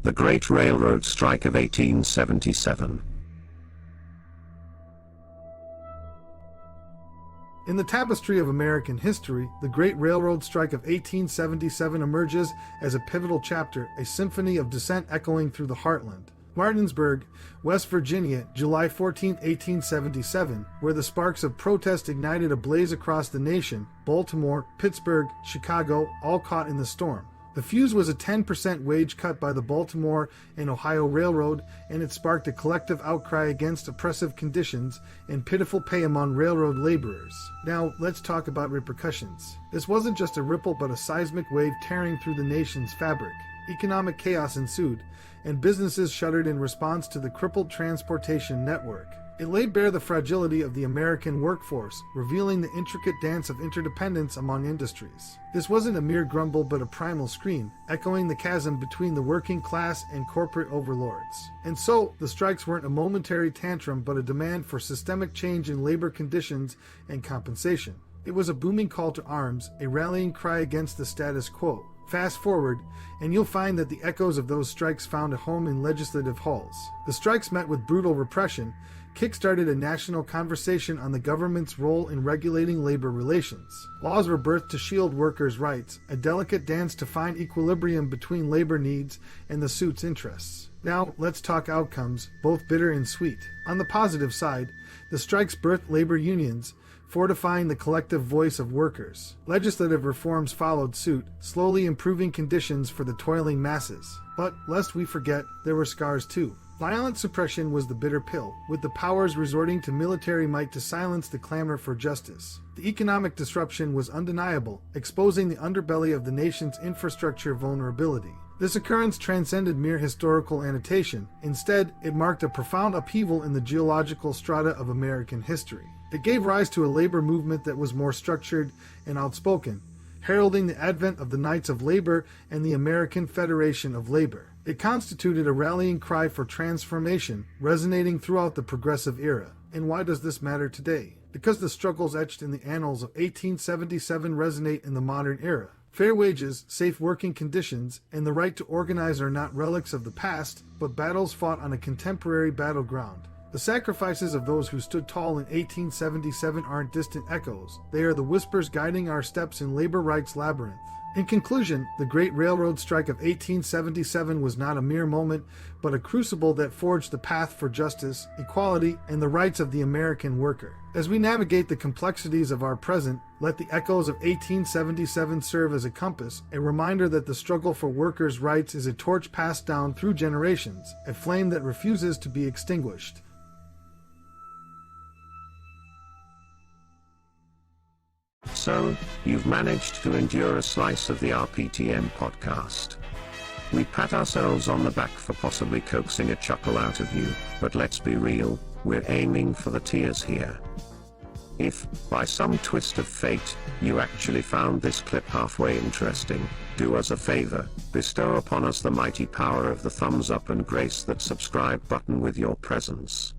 The Great Railroad Strike of 1877. In the tapestry of American history, the Great Railroad Strike of 1877 emerges as a pivotal chapter, a symphony of dissent echoing through the heartland. Martinsburg, West Virginia, July 14, 1877, where the sparks of protest ignited a blaze across the nation. Baltimore, Pittsburgh, Chicago, all caught in the storm. The fuse was a 10% wage cut by the Baltimore and Ohio Railroad, and it sparked a collective outcry against oppressive conditions and pitiful pay among railroad laborers. Now, let's talk about repercussions. This wasn't just a ripple but a seismic wave tearing through the nation's fabric. Economic chaos ensued, and businesses shuttered in response to the crippled transportation network. It laid bare the fragility of the American workforce, revealing the intricate dance of interdependence among industries. This wasn't a mere grumble but a primal scream, echoing the chasm between the working class and corporate overlords. And so, the strikes weren't a momentary tantrum but a demand for systemic change in labor conditions and compensation. It was a booming call to arms, a rallying cry against the status quo. Fast forward, and you'll find that the echoes of those strikes found a home in legislative halls. The strikes met with brutal repression, kick-started a national conversation on the government's role in regulating labor relations. Laws were birthed to shield workers' rights, a delicate dance to find equilibrium between labor needs and the suit's interests. Now, let's talk outcomes, both bitter and sweet. On the positive side, the strikes birthed labor unions, fortifying the collective voice of workers. Legislative reforms followed suit, slowly improving conditions for the toiling masses. But, lest we forget, there were scars too. Violent suppression was the bitter pill, with the powers resorting to military might to silence the clamor for justice. The economic disruption was undeniable, exposing the underbelly of the nation's infrastructure vulnerability. This occurrence transcended mere historical annotation. Instead, it marked a profound upheaval in the geological strata of American history. It gave rise to a labor movement that was more structured and outspoken, heralding the advent of the Knights of Labor and the American Federation of Labor. It constituted a rallying cry for transformation, resonating throughout the progressive era. And why does this matter today? Because the struggles etched in the annals of 1877 resonate in the modern era. Fair wages, safe working conditions, and the right to organize are not relics of the past, but battles fought on a contemporary battleground. The sacrifices of those who stood tall in 1877 aren't distant echoes. They are the whispers guiding our steps in labor rights labyrinth. In conclusion, the Great Railroad Strike of 1877 was not a mere moment, but a crucible that forged the path for justice, equality, and the rights of the American worker. As we navigate the complexities of our present, let the echoes of 1877 serve as a compass, a reminder that the struggle for workers' rights is a torch passed down through generations, a flame that refuses to be extinguished. So, you've managed to endure a slice of the RPTM podcast. We pat ourselves on the back for possibly coaxing a chuckle out of you, but let's be real, we're aiming for the tears here. If, by some twist of fate, you actually found this clip halfway interesting, do us a favor, bestow upon us the mighty power of the thumbs up and grace that subscribe button with your presence.